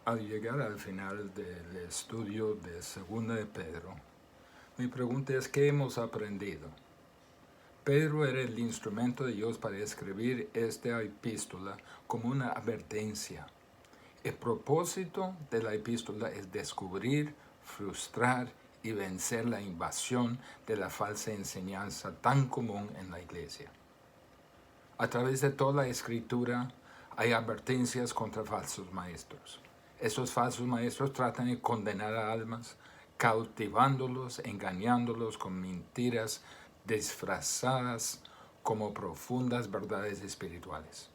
Al llegar al final del estudio de Segunda de Pedro, mi pregunta es: ¿qué hemos aprendido? Pedro era el instrumento de Dios para escribir esta epístola como una advertencia. El propósito de la epístola es descubrir, frustrar y vencer la invasión de la falsa enseñanza tan común en la iglesia. A través de toda la escritura hay advertencias contra falsos maestros. Estos falsos maestros tratan de condenar a almas, cautivándolos, engañándolos con mentiras disfrazadas como profundas verdades espirituales.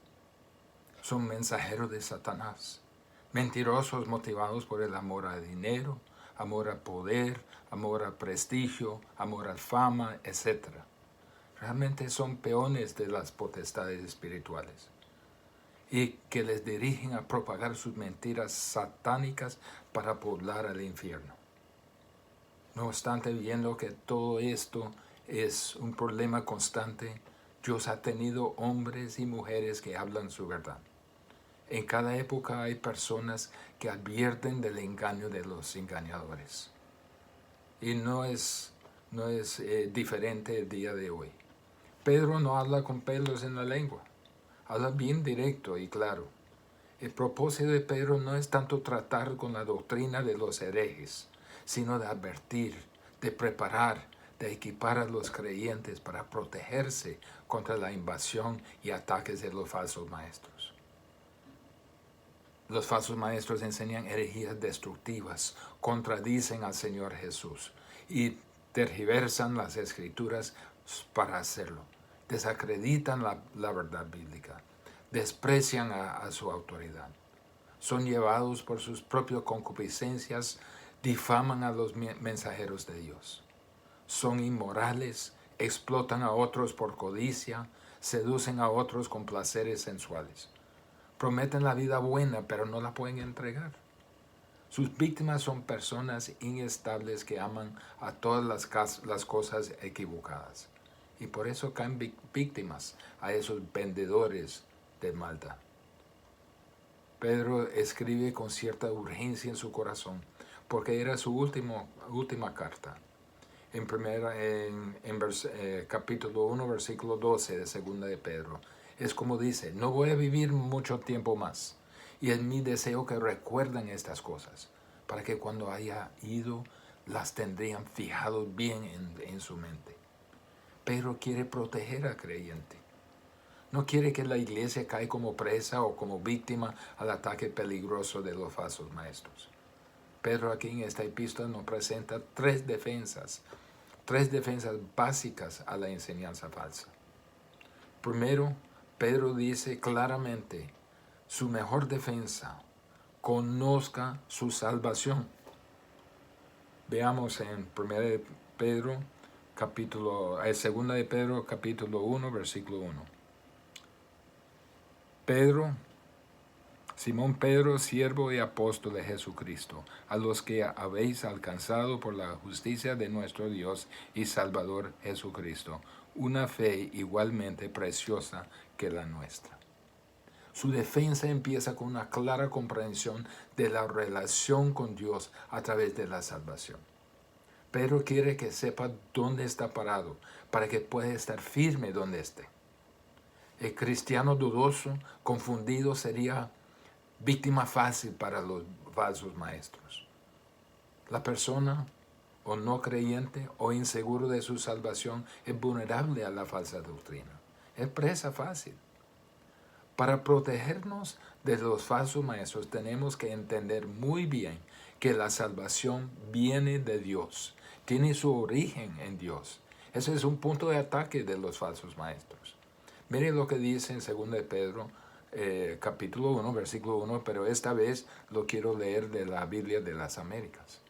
Son mensajeros de Satanás, mentirosos motivados por el amor al dinero, amor al poder, amor al prestigio, amor a la fama, etc. Realmente son peones de las potestades espirituales y que les dirigen a propagar sus mentiras satánicas para poblar al infierno. No obstante, viendo que todo esto es un problema constante, Dios ha tenido hombres y mujeres que hablan su verdad. En cada época hay personas que advierten del engaño de los engañadores. Y no es diferente el día de hoy. Pedro no habla con pelos en la lengua. Habla bien directo y claro. El propósito de Pedro no es tanto tratar con la doctrina de los herejes, sino de advertir, de preparar, de equipar a los creyentes para protegerse contra la invasión y ataques de los falsos maestros. Los falsos maestros enseñan herejías destructivas, contradicen al Señor Jesús y tergiversan las escrituras para hacerlo. Desacreditan la verdad bíblica, desprecian a su autoridad. Son llevados por sus propias concupiscencias, difaman a los mensajeros de Dios. Son inmorales, explotan a otros por codicia, seducen a otros con placeres sensuales. Prometen la vida buena, pero no la pueden entregar. Sus víctimas son personas inestables que aman a todas las cosas equivocadas. Y por eso caen víctimas a esos vendedores de maldad. Pedro escribe con cierta urgencia en su corazón, porque era su última carta. Capítulo 1, versículo 12 de Segunda de Pedro. Es como dice: no voy a vivir mucho tiempo más, y es mi deseo que recuerden estas cosas, para que cuando haya ido las tendrían fijado bien en su mente. Pedro quiere proteger al creyente. No quiere que la iglesia caiga como presa o como víctima al ataque peligroso de los falsos maestros. Pedro aquí en esta epístola nos presenta tres defensas básicas a la enseñanza falsa. Primero, Pedro dice claramente: su mejor defensa, conozca su salvación. Veamos en 2 de Pedro, capítulo 1, versículo 1. Simón Pedro, siervo y apóstol de Jesucristo, a los que habéis alcanzado por la justicia de nuestro Dios y Salvador Jesucristo, una fe igualmente preciosa que la nuestra. Su defensa empieza con una clara comprensión de la relación con Dios a través de la salvación. Pedro quiere que sepa dónde está parado, para que pueda estar firme donde esté. El cristiano dudoso, confundido, sería víctima fácil para los falsos maestros. La persona o no creyente o inseguro de su salvación es vulnerable a la falsa doctrina. Es presa fácil. Para protegernos de los falsos maestros tenemos que entender muy bien que la salvación viene de Dios, tiene su origen en Dios. Ese es un punto de ataque de los falsos maestros. Miren lo que dice en 2 de Pedro, capítulo 1, versículo 1, pero esta vez lo quiero leer de la Biblia de las Américas.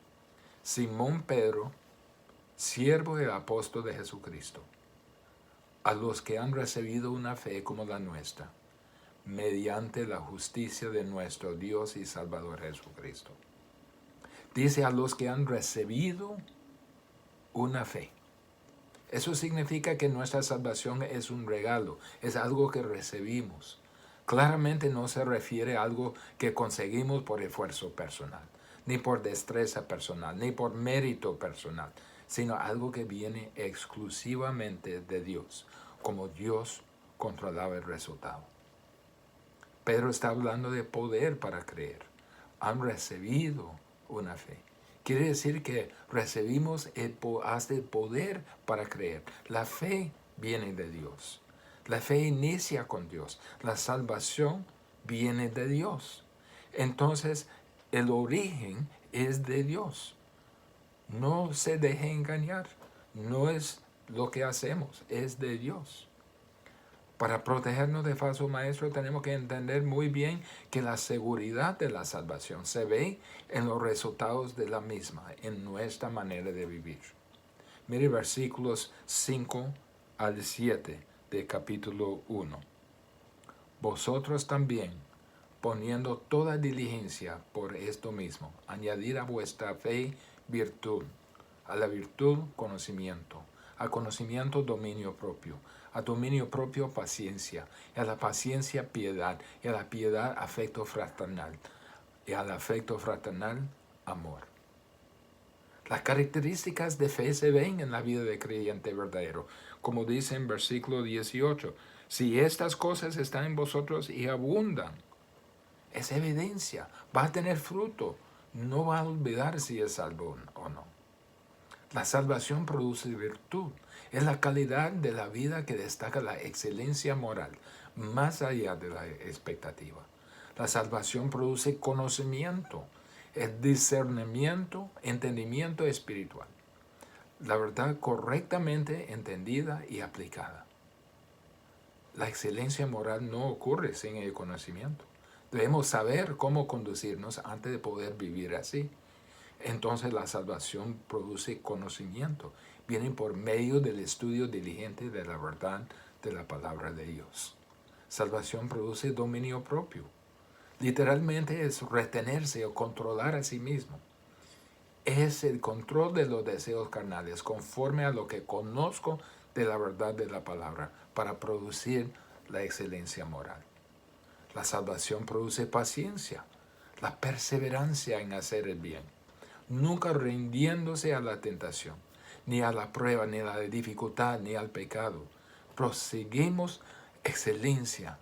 Simón Pedro, siervo y apóstol de Jesucristo, a los que han recibido una fe como la nuestra, mediante la justicia de nuestro Dios y Salvador Jesucristo. Dice: a los que han recibido una fe. Eso significa que nuestra salvación es un regalo, es algo que recibimos. Claramente no se refiere a algo que conseguimos por esfuerzo personal, ni por destreza personal, ni por mérito personal, sino algo que viene exclusivamente de Dios, como Dios controlaba el resultado. Pedro está hablando de poder para creer. Han recibido una fe. Quiere decir que recibimos el poder para creer. La fe viene de Dios. La fe inicia con Dios. La salvación viene de Dios. Entonces, el origen es de Dios. No se deje engañar. No es lo que hacemos, es de Dios. Para protegernos de falso maestro tenemos que entender muy bien que la seguridad de la salvación se ve en los resultados de la misma, en nuestra manera de vivir. Mire versículos 5 al 7 de capítulo 1. Vosotros también, poniendo toda diligencia por esto mismo, añadid a vuestra fe virtud, a la virtud conocimiento, al conocimiento dominio propio, a dominio propio paciencia, y a la paciencia piedad, y a la piedad afecto fraternal, y al afecto fraternal amor. Las características de fe se ven en la vida de creyente verdadero, como dice en versículo 18, si estas cosas están en vosotros y abundan, es evidencia, va a tener fruto, no va a olvidar si es salvo o no. La salvación produce virtud. Es la calidad de la vida que destaca la excelencia moral, más allá de la expectativa. La salvación produce conocimiento, es discernimiento, entendimiento espiritual. La verdad correctamente entendida y aplicada. La excelencia moral no ocurre sin el conocimiento. Debemos saber cómo conducirnos antes de poder vivir así. Entonces la salvación produce conocimiento. Viene por medio del estudio diligente de la verdad de la palabra de Dios. Salvación produce dominio propio. Literalmente es retenerse o controlar a sí mismo. Es el control de los deseos carnales conforme a lo que conozco de la verdad de la palabra para producir la excelencia moral. La salvación produce paciencia, la perseverancia en hacer el bien, nunca rindiéndose a la tentación, ni a la prueba, ni a la dificultad, ni al pecado. Proseguimos excelencia,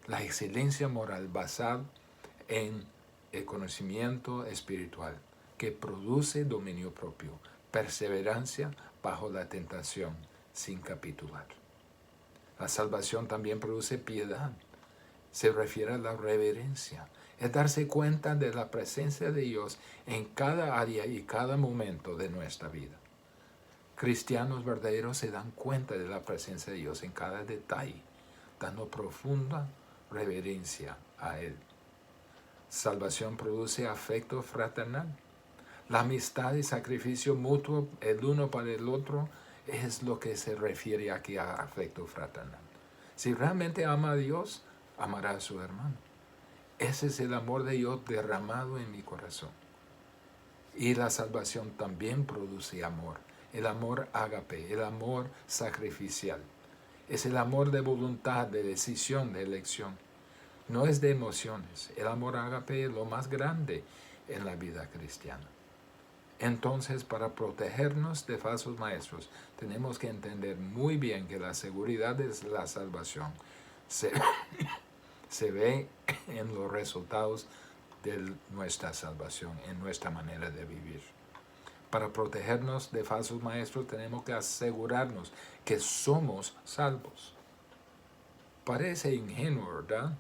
la excelencia moral basada en el conocimiento espiritual que produce dominio propio, perseverancia bajo la tentación sin capitular. La salvación también produce piedad. Se refiere a la reverencia. Es darse cuenta de la presencia de Dios en cada área y cada momento de nuestra vida. Cristianos verdaderos se dan cuenta de la presencia de Dios en cada detalle, dando profunda reverencia a Él. Salvación produce afecto fraternal. La amistad y sacrificio mutuo el uno para el otro es lo que se refiere aquí a afecto fraternal. Si realmente ama a Dios, amará a su hermano. Ese es el amor de Dios derramado en mi corazón. Y la salvación también produce amor. El amor ágape, el amor sacrificial. Es el amor de voluntad, de decisión, de elección. No es de emociones. El amor ágape es lo más grande en la vida cristiana. Entonces, para protegernos de falsos maestros, tenemos que entender muy bien que la seguridad de la salvación se ve en los resultados de nuestra salvación, en nuestra manera de vivir. Para protegernos de falsos maestros tenemos que asegurarnos que somos salvos. Parece ingenuo, ¿verdad?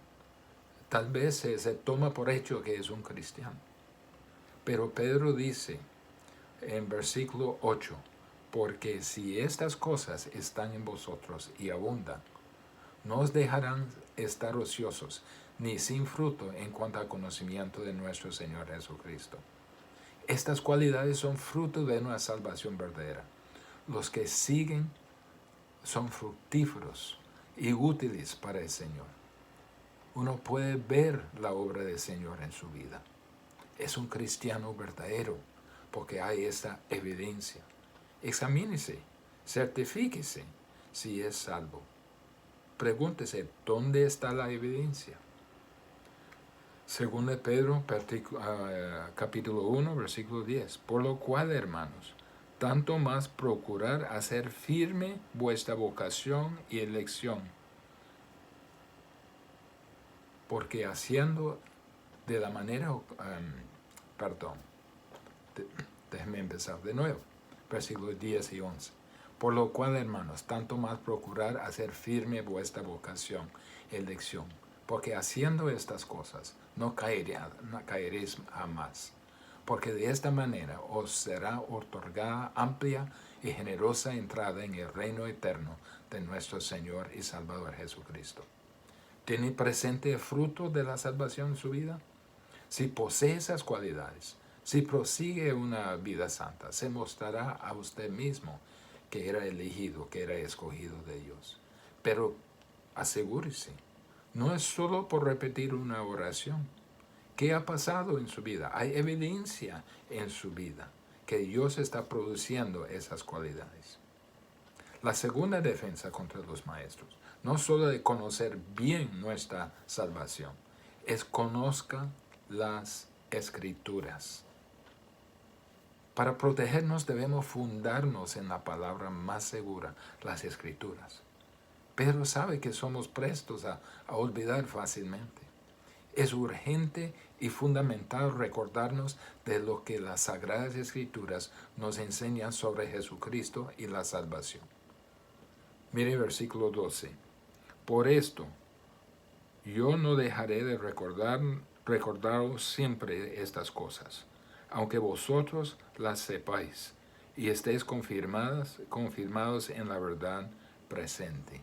Tal vez se toma por hecho que es un cristiano. Pero Pedro dice en versículo 8, porque si estas cosas están en vosotros y abundan, no os dejarán estar ociosos, ni sin fruto en cuanto al conocimiento de nuestro Señor Jesucristo. Estas cualidades son fruto de una salvación verdadera. Los que siguen son fructíferos y útiles para el Señor. Uno puede ver la obra del Señor en su vida. Es un cristiano verdadero porque hay esta evidencia. Examínese, certifíquese si es salvo. Pregúntese, ¿dónde está la evidencia? Según de Pedro, capítulo 1, versículo 10. Por lo cual, hermanos, tanto más procurar hacer firme vuestra vocación y elección, porque haciendo de la manera, perdón, déjenme empezar de nuevo, versículos 10 y 11. Por lo cual, hermanos, tanto más procurar hacer firme vuestra vocación y elección, porque haciendo estas cosas no caeréis jamás, porque de esta manera os será otorgada amplia y generosa entrada en el reino eterno de nuestro Señor y Salvador Jesucristo. ¿Tiene presente el fruto de la salvación en su vida? Si posee esas cualidades, si prosigue una vida santa, se mostrará a usted mismo que era elegido, que era escogido de Dios. Pero asegúrese, no es solo por repetir una oración. ¿Qué ha pasado en su vida? Hay evidencia en su vida que Dios está produciendo esas cualidades. La segunda defensa contra los maestros, no solo de conocer bien nuestra salvación, es conozca las Escrituras. Para protegernos debemos fundarnos en la palabra más segura, las Escrituras. Pedro sabe que somos prestos a olvidar fácilmente. Es urgente y fundamental recordarnos de lo que las Sagradas Escrituras nos enseñan sobre Jesucristo y la salvación. Mire versículo 12. Por esto, yo no dejaré de recordaros siempre estas cosas, aunque vosotros las sepáis y estéis confirmados en la verdad presente.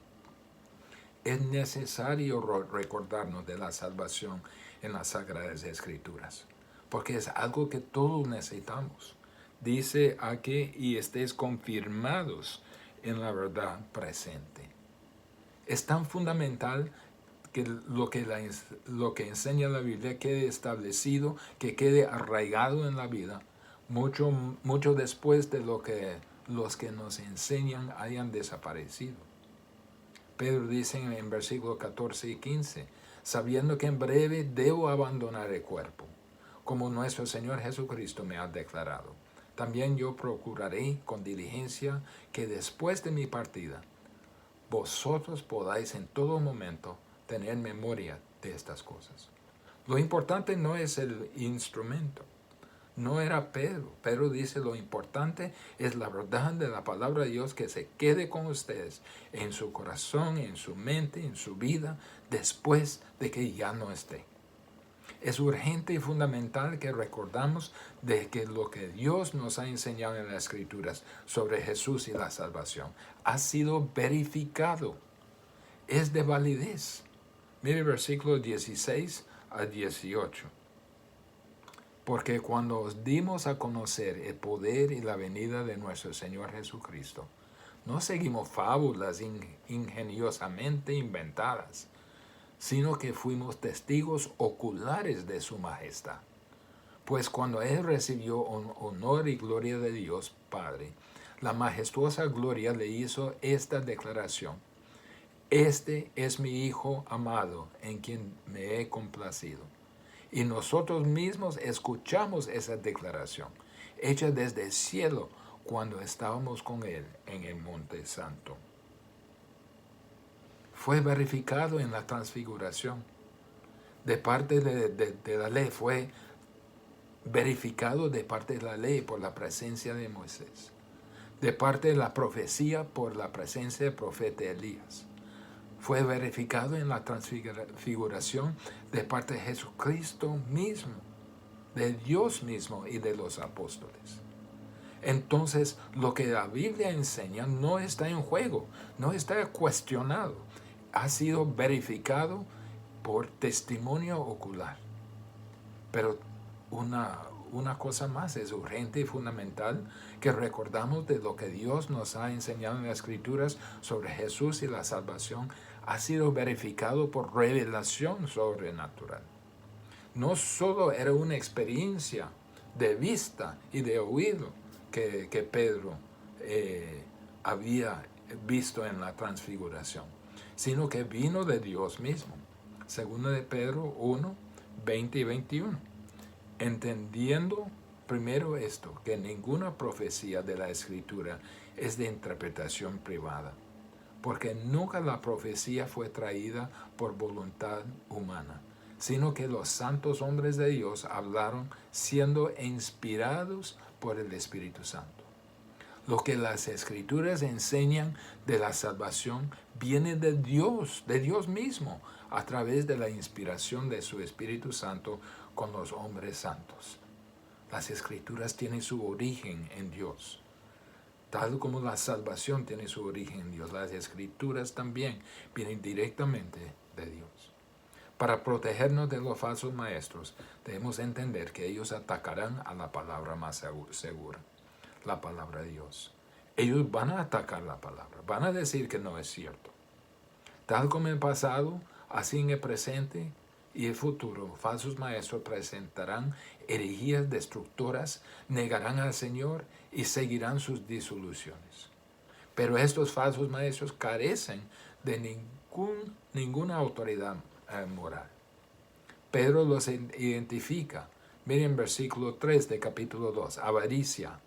Es necesario recordarnos de la salvación en las Sagradas Escrituras, porque es algo que todos necesitamos. Dice aquí, y estéis confirmados en la verdad presente. Es tan fundamental que lo que enseña la Biblia quede establecido, que quede arraigado en la vida, mucho después de lo que los que nos enseñan hayan desaparecido. Pedro dice en versículos 14 y 15, sabiendo que en breve debo abandonar el cuerpo, como nuestro Señor Jesucristo me ha declarado. También yo procuraré con diligencia que después de mi partida, vosotros podáis en todo momento tener memoria de estas cosas. Lo importante no es el instrumento. No era Pedro. Pedro dice lo importante es la verdad de la palabra de Dios que se quede con ustedes en su corazón, en su mente, en su vida, después de que ya no esté. Es urgente y fundamental que recordamos de que lo que Dios nos ha enseñado en las Escrituras sobre Jesús y la salvación ha sido verificado. Es de validez. Mire versículos 16 a 18. Porque cuando os dimos a conocer el poder y la venida de nuestro Señor Jesucristo, no seguimos fábulas ingeniosamente inventadas, sino que fuimos testigos oculares de su majestad. Pues cuando Él recibió honor y gloria de Dios Padre, la majestuosa gloria le hizo esta declaración: Este es mi Hijo amado, en quien me he complacido. Y nosotros mismos escuchamos esa declaración, hecha desde el cielo cuando estábamos con Él en el Monte Santo. Fue verificado en la transfiguración. De parte de la ley, fue verificado de parte de la ley por la presencia de Moisés. De parte de la profecía por la presencia del profeta Elías. Fue verificado en la transfiguración de parte de Jesucristo mismo, de Dios mismo y de los apóstoles. Entonces, lo que la Biblia enseña no está en juego, no está cuestionado. Ha sido verificado por testimonio ocular. Pero una cosa más es urgente y fundamental, que recordamos de lo que Dios nos ha enseñado en las Escrituras sobre Jesús y la salvación ha sido verificado por revelación sobrenatural. No solo era una experiencia de vista y de oído que Pedro había visto en la transfiguración, sino que vino de Dios mismo. Segundo de Pedro 1, 20 y 21. Entendiendo primero esto, que ninguna profecía de la Escritura es de interpretación privada, porque nunca la profecía fue traída por voluntad humana, sino que los santos hombres de Dios hablaron siendo inspirados por el Espíritu Santo. Lo que las Escrituras enseñan de la salvación viene de Dios mismo, a través de la inspiración de su Espíritu Santo con los hombres santos. Las Escrituras tienen su origen en Dios. Tal como la salvación tiene su origen en Dios, las Escrituras también vienen directamente de Dios. Para protegernos de los falsos maestros, debemos entender que ellos atacarán a la palabra más segura, la palabra de Dios. Ellos van a atacar la palabra, van a decir que no es cierto. Tal como en el pasado, así en el presente y el futuro, falsos maestros presentarán herejías destructoras, negarán al Señor y seguirán sus disoluciones. Pero estos falsos maestros carecen de ninguna autoridad moral. Pedro los identifica. Miren versículo 3 de capítulo 2. Avaricia.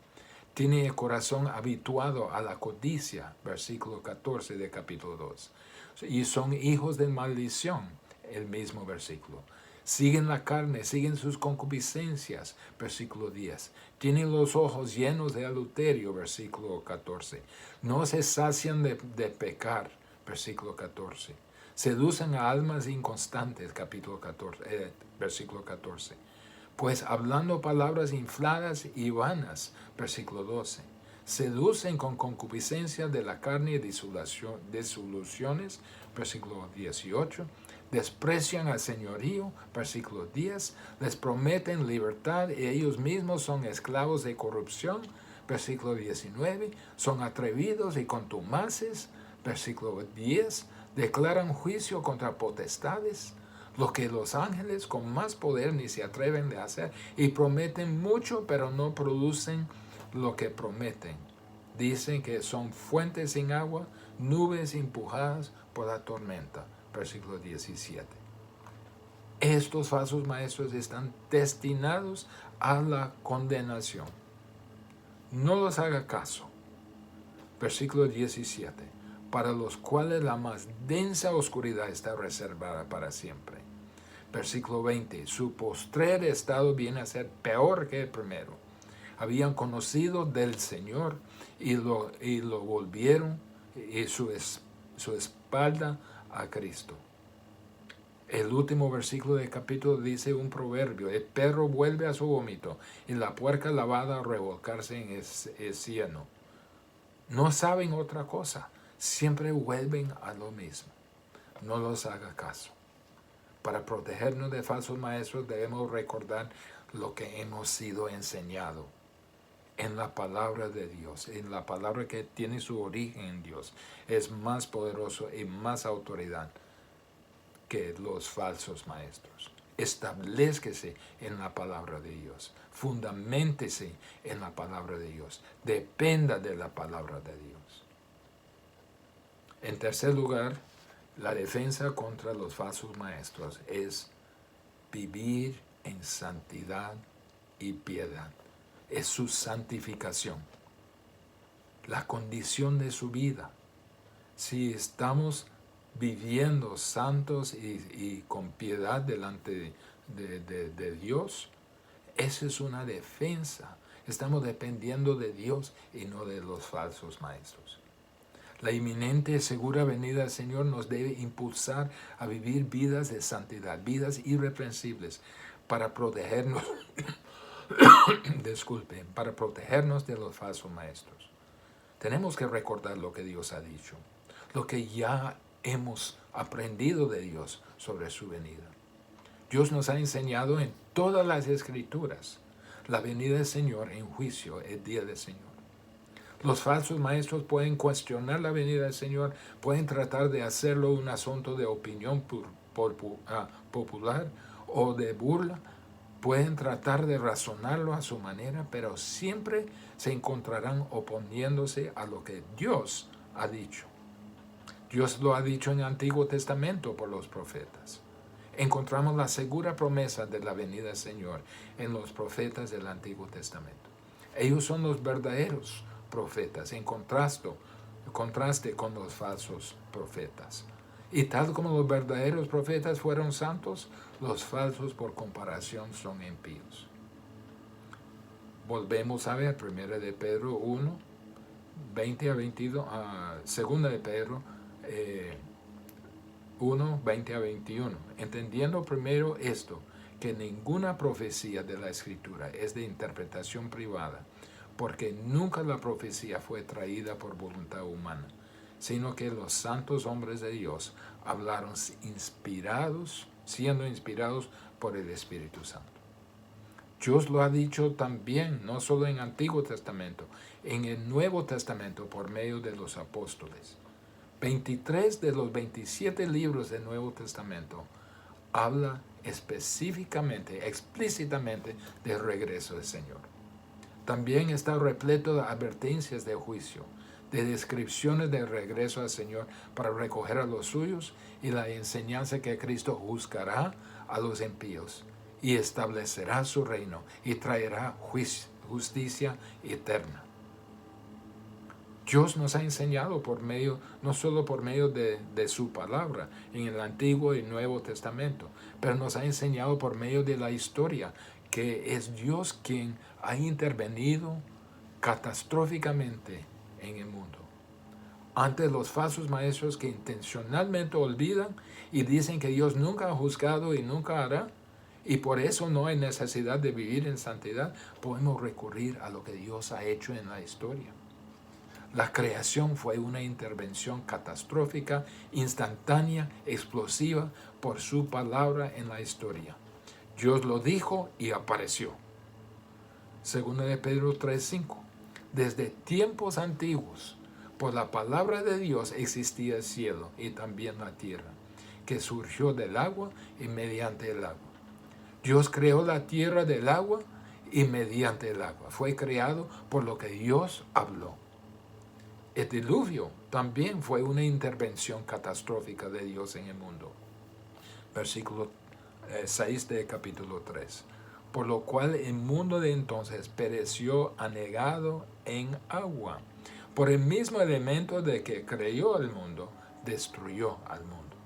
Tiene el corazón habituado a la codicia. Versículo 14 de capítulo 2. Y son hijos de maldición. El mismo versículo. Siguen la carne, siguen sus concupiscencias. Versículo 10. Tienen los ojos llenos de adulterio. Versículo 14. No se sacian de pecar. Versículo 14. Seducen a almas inconstantes, versículo 14. Pues hablando palabras infladas y vanas, versículo 12. Seducen con concupiscencia de la carne y disoluciones, versículo 18. Desprecian al señorío, versículo 10. Les prometen libertad y ellos mismos son esclavos de corrupción, versículo 19. Son atrevidos y contumaces, versículo 10. Declaran juicio contra potestades, lo que los ángeles con más poder ni se atreven de hacer, y prometen mucho, pero no producen lo que prometen. Dicen que son fuentes sin agua, nubes empujadas por la tormenta. Versículo 17. Estos falsos maestros están destinados a la condenación. No los haga caso. Versículo 17. Para los cuales la más densa oscuridad está reservada para siempre. Versículo 20. Su postrer estado viene a ser peor que el primero. Habían conocido del Señor y lo volvieron y su espalda a Cristo. El último versículo del capítulo dice un proverbio: el perro vuelve a su vómito y la puerca lavada a revolcarse en el cieno. No saben otra cosa. Siempre vuelven a lo mismo. No los haga caso. Para protegernos de falsos maestros debemos recordar lo que hemos sido enseñado en la palabra de Dios, en la palabra que tiene su origen en Dios. Es más poderoso y más autoridad que los falsos maestros. Establezquese en la palabra de Dios. Fundaméntese en la palabra de Dios. Dependa de la palabra de Dios. En tercer lugar, la defensa contra los falsos maestros es vivir en santidad y piedad. Es su santificación, la condición de su vida. Si estamos viviendo santos y con piedad delante de Dios, esa es una defensa. Estamos dependiendo de Dios y no de los falsos maestros. La inminente y segura venida del Señor nos debe impulsar a vivir vidas de santidad, vidas irreprensibles, para protegernos, para protegernos de los falsos maestros. Tenemos que recordar lo que Dios ha dicho, lo que ya hemos aprendido de Dios sobre su venida. Dios nos ha enseñado en todas las Escrituras la venida del Señor en juicio, el día del Señor. Los falsos maestros pueden cuestionar la venida del Señor, pueden tratar de hacerlo un asunto de opinión popular o de burla, pueden tratar de razonarlo a su manera, pero siempre se encontrarán oponiéndose a lo que Dios ha dicho. Dios lo ha dicho en el Antiguo Testamento por los profetas. encontramos la segura promesa de la venida del Señor en los profetas del Antiguo Testamento. Ellos son los verdaderos profetas, en contraste con los falsos profetas. Y tal como los verdaderos profetas fueron santos, los falsos por comparación son impíos. Volvemos a ver 1 de Pedro 1, 20 a 22, 2 de Pedro 1, 20 a 21. Entendiendo primero esto, que ninguna profecía de la Escritura es de interpretación privada, porque nunca la profecía fue traída por voluntad humana, sino que los santos hombres de Dios hablaron siendo inspirados por el Espíritu Santo. Dios lo ha dicho también, no solo en el Antiguo Testamento, en el Nuevo Testamento por medio de los apóstoles. 23 de los 27 libros del Nuevo Testamento habla específicamente, explícitamente del regreso del Señor. También está repleto de advertencias de juicio, de descripciones del regreso al Señor para recoger a los suyos y la enseñanza que Cristo juzgará a los impíos y establecerá su reino y traerá justicia eterna. Dios nos ha enseñado no solo por medio de su palabra en el Antiguo y Nuevo Testamento, pero nos ha enseñado por medio de la historia, que es Dios quien ha intervenido catastróficamente en el mundo. Ante los falsos maestros que intencionalmente olvidan y dicen que Dios nunca ha juzgado y nunca hará, y por eso no hay necesidad de vivir en santidad, podemos recurrir a lo que Dios ha hecho en la historia. La creación fue una intervención catastrófica, instantánea, explosiva por su palabra en la historia. Dios lo dijo y apareció. 2 de Pedro 3:5. Desde tiempos antiguos, por la palabra de Dios existía el cielo y también la tierra, que surgió del agua y mediante el agua. Dios creó la tierra del agua y mediante el agua. Fue creado por lo que Dios habló. El diluvio también fue una intervención catastrófica de Dios en el mundo. Versículo 6 de capítulo 3. Por lo cual el mundo de entonces pereció anegado en agua. Por el mismo elemento de que creó el mundo, destruyó al mundo.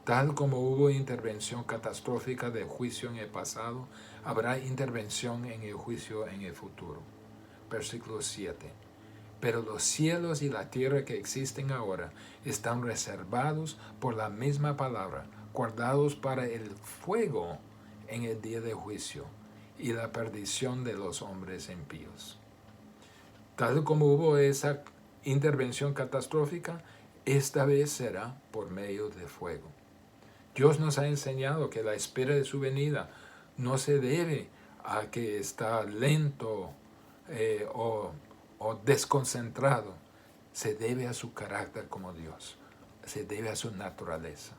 Tal como hubo intervención catastrófica de juicio en el pasado, habrá intervención en el juicio en el futuro. Versículo 7. Pero los cielos y la tierra que existen ahora están reservados por la misma palabra, guardados para el fuego en el día de juicio y la perdición de los hombres impíos. Tal como hubo esa intervención catastrófica, esta vez será por medio de fuego. Dios nos ha enseñado que la espera de su venida no se debe a que está lento o desconcentrado, se debe a su carácter como Dios, se debe a su naturaleza.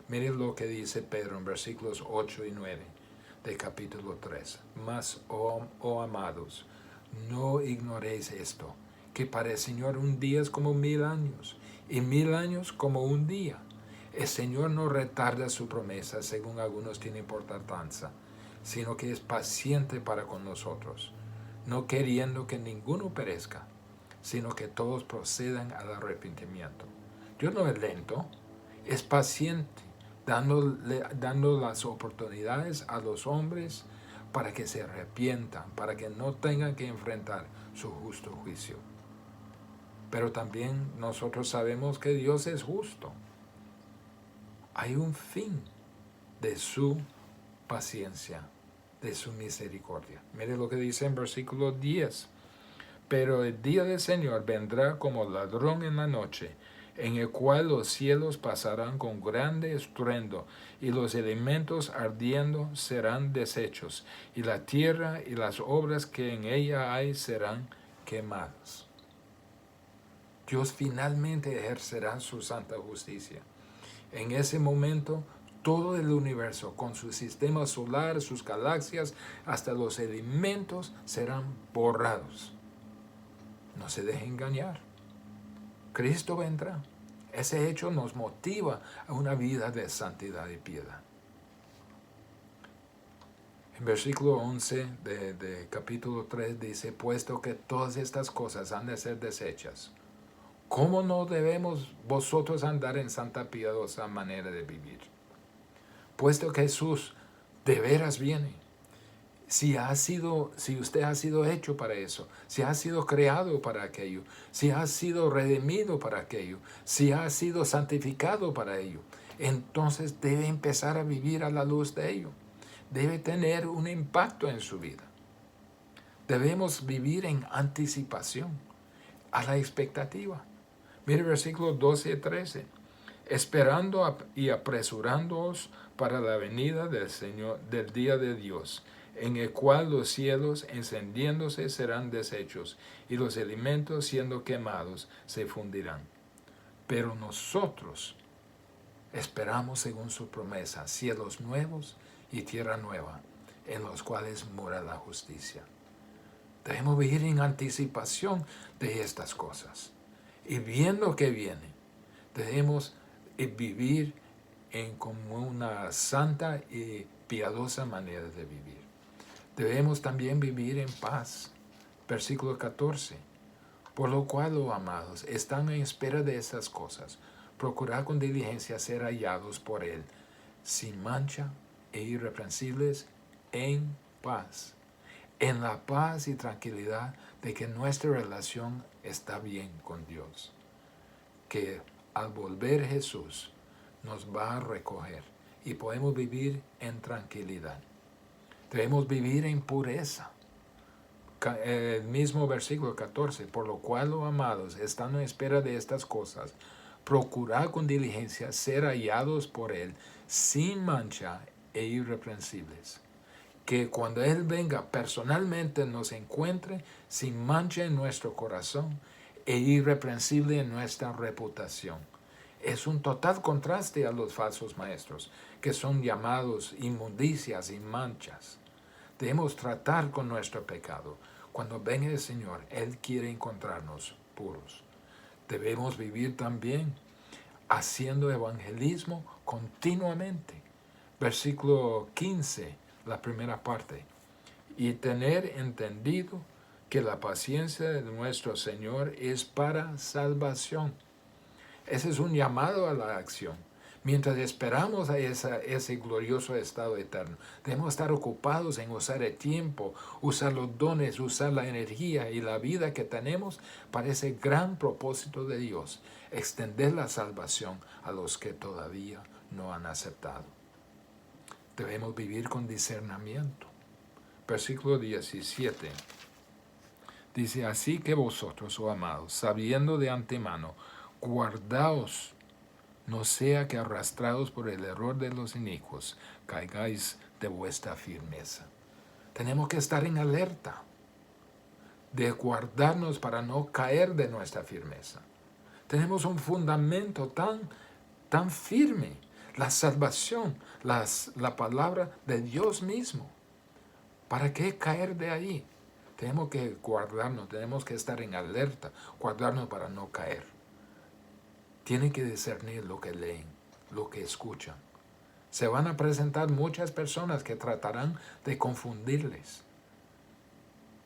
Miren lo que dice Pedro en versículos 8 y 9 de capítulo 3. Mas, oh amados, no ignoréis esto, que para el Señor un día es como 1000 años, y 1000 años como un día. El Señor no retarda su promesa, según algunos tienen por tardanza, sino que es paciente para con nosotros, no queriendo que ninguno perezca, sino que todos procedan al arrepentimiento. Dios no es lento, es paciente, dando las oportunidades a los hombres para que se arrepientan, para que no tengan que enfrentar su justo juicio. Pero también nosotros sabemos que Dios es justo. Hay un fin de su paciencia, de su misericordia. Mire lo que dice en versículo 10. Pero el día del Señor vendrá como ladrón en la noche, en el cual los cielos pasarán con grande estruendo, y los elementos ardiendo serán deshechos, y la tierra y las obras que en ella hay serán quemadas. Dios finalmente ejercerá su santa justicia. En ese momento, todo el universo, con su sistema solar, sus galaxias, hasta los elementos, serán borrados. No se deje engañar. Cristo vendrá. Ese hecho nos motiva a una vida de santidad y piedad. En versículo 11 de capítulo 3 dice, puesto que todas estas cosas han de ser deshechas, ¿cómo no debemos vosotros andar en santa piadosa manera de vivir? Puesto que Jesús de veras viene, si usted ha sido hecho para eso, si ha sido creado para aquello, si ha sido redimido para aquello, si ha sido santificado para ello, entonces debe empezar a vivir a la luz de ello. Debe tener un impacto en su vida. Debemos vivir en anticipación, a la expectativa. Mire versículos 12 y 13. Esperando y apresurándoos para la venida del Señor, del día de Dios, en el cual los cielos encendiéndose serán deshechos, y los elementos siendo quemados se fundirán. Pero nosotros esperamos según su promesa, cielos nuevos y tierra nueva, en los cuales mora la justicia. Debemos vivir en anticipación de estas cosas. Y viendo que viene, debemos vivir en como una santa y piadosa manera de vivir. Debemos también vivir en paz. Versículo 14. Por lo cual, oh amados, están en espera de estas cosas. Procurad con diligencia ser hallados por Él, sin mancha e irreprensibles, en paz. En la paz y tranquilidad de que nuestra relación está bien con Dios. Que al volver Jesús nos va a recoger y podemos vivir en tranquilidad. Debemos vivir en pureza. El mismo versículo 14, por lo cual, oh amados, estando en espera de estas cosas, procurad con diligencia ser hallados por Él, sin mancha e irreprensibles. Que cuando Él venga personalmente nos encuentre sin mancha en nuestro corazón e irreprensible en nuestra reputación. Es un total contraste a los falsos maestros, que son llamados inmundicias y manchas. Debemos tratar con nuestro pecado. Cuando venga el Señor, Él quiere encontrarnos puros. Debemos vivir también haciendo evangelismo continuamente. Versículo 15, la primera parte. Y tener entendido que la paciencia de nuestro Señor es para salvación. Ese es un llamado a la acción. Mientras esperamos a ese glorioso estado eterno, debemos estar ocupados en usar el tiempo, usar los dones, usar la energía y la vida que tenemos para ese gran propósito de Dios, extender la salvación a los que todavía no han aceptado. Debemos vivir con discernimiento. Versículo 17. Dice, así que vosotros, oh amados, sabiendo de antemano, guardaos, no sea que arrastrados por el error de los inicuos, caigáis de vuestra firmeza. Tenemos que estar en alerta de guardarnos para no caer de nuestra firmeza. Tenemos un fundamento tan firme, la salvación, la palabra de Dios mismo. ¿Para qué caer de ahí? Tenemos que guardarnos, tenemos que estar en alerta, guardarnos para no caer. Tienen que discernir lo que leen, lo que escuchan. Se van a presentar muchas personas que tratarán de confundirles.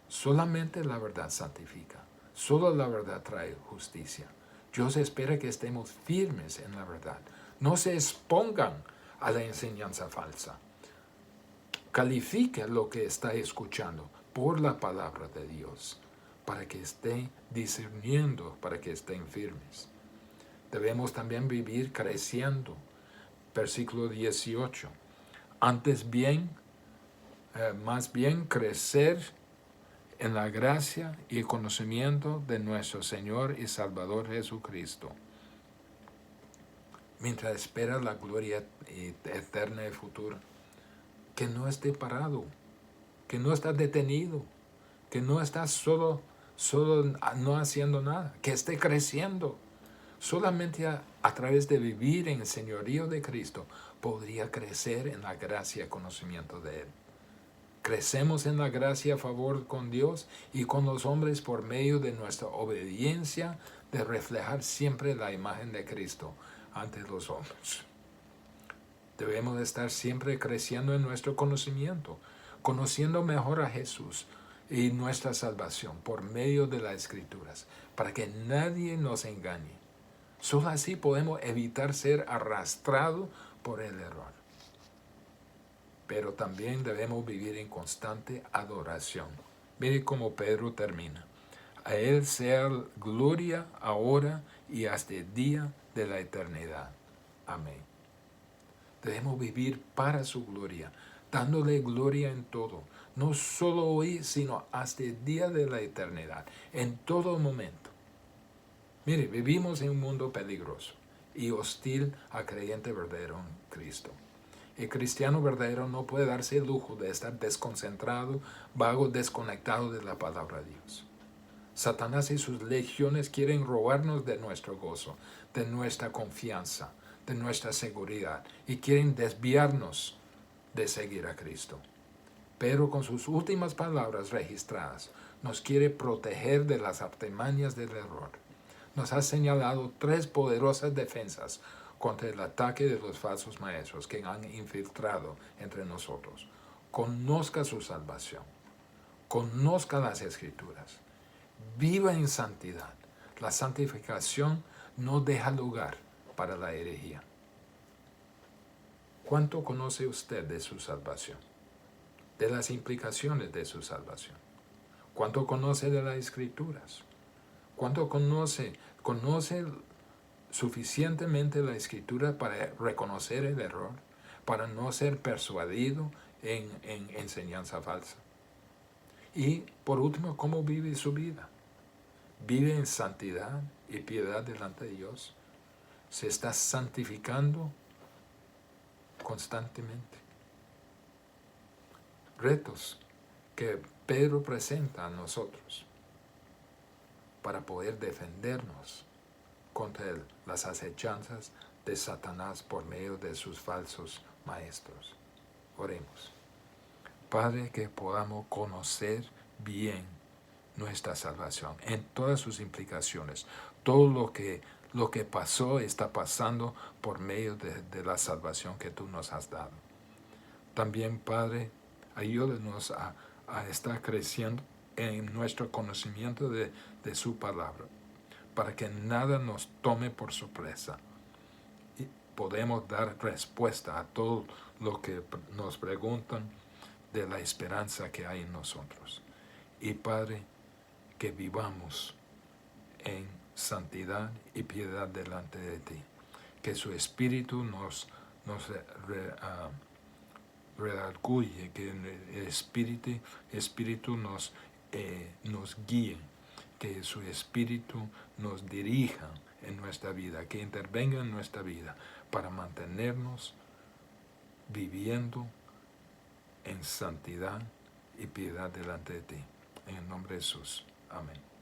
Solamente la verdad santifica. Solo la verdad trae justicia. Dios espera que estemos firmes en la verdad. No se expongan a la enseñanza falsa. Califique lo que está escuchando por la palabra de Dios, para que estén discerniendo, para que estén firmes. Debemos también vivir creciendo. Versículo 18. Antes bien, más bien crecer en la gracia y el conocimiento de nuestro Señor y Salvador Jesucristo. Mientras espera la gloria eterna y futura, que no esté parado, que no está detenido, que no está solo no haciendo nada, que esté creciendo. Solamente a través de vivir en el señorío de Cristo podría crecer en la gracia y conocimiento de Él. Crecemos en la gracia a favor con Dios y con los hombres por medio de nuestra obediencia de reflejar siempre la imagen de Cristo ante los hombres. Debemos estar siempre creciendo en nuestro conocimiento, conociendo mejor a Jesús y nuestra salvación por medio de las Escrituras, para que nadie nos engañe. Solo así podemos evitar ser arrastrados por el error. Pero también debemos vivir en constante adoración. Mire cómo Pedro termina. A Él sea gloria ahora y hasta el día de la eternidad. Amén. Debemos vivir para su gloria, dándole gloria en todo, no solo hoy, sino hasta el día de la eternidad, en todo momento. Mire, vivimos en un mundo peligroso y hostil al creyente verdadero en Cristo. El cristiano verdadero no puede darse el lujo de estar desconcentrado, vago, desconectado de la palabra de Dios. Satanás y sus legiones quieren robarnos de nuestro gozo, de nuestra confianza, de nuestra seguridad, y quieren desviarnos de seguir a Cristo. Pero con sus últimas palabras registradas, nos quiere proteger de las artimañas del error. Nos ha señalado 3 poderosas defensas contra el ataque de los falsos maestros que han infiltrado entre nosotros. Conozca su salvación. Conozca las Escrituras. Viva en santidad. La santificación no deja lugar para la herejía. ¿Cuánto conoce usted de su salvación? De las implicaciones de su salvación. ¿Cuánto conoce de las Escrituras? ¿Cuánto conoce suficientemente la Escritura para reconocer el error, para no ser persuadido en enseñanza falsa? Y por último, ¿cómo vive su vida? ¿Vive en santidad y piedad delante de Dios? ¿Se está santificando constantemente? Retos que Pedro presenta a nosotros para poder defendernos contra las acechanzas de Satanás por medio de sus falsos maestros. Oremos. Padre, que podamos conocer bien nuestra salvación en todas sus implicaciones. Todo lo que pasó está pasando por medio de la salvación que tú nos has dado. También, Padre, ayúdanos a estar creciendo en nuestro conocimiento de su palabra, para que nada nos tome por sorpresa y podemos dar respuesta a todo lo que nos preguntan de la esperanza que hay en nosotros. Y Padre, que vivamos en santidad y piedad delante de ti. Que su Espíritu nos redarguye, que el Espíritu nos guíe, que su Espíritu nos dirija en nuestra vida, que intervenga en nuestra vida para mantenernos viviendo en santidad y piedad delante de ti. En el nombre de Jesús. Amén.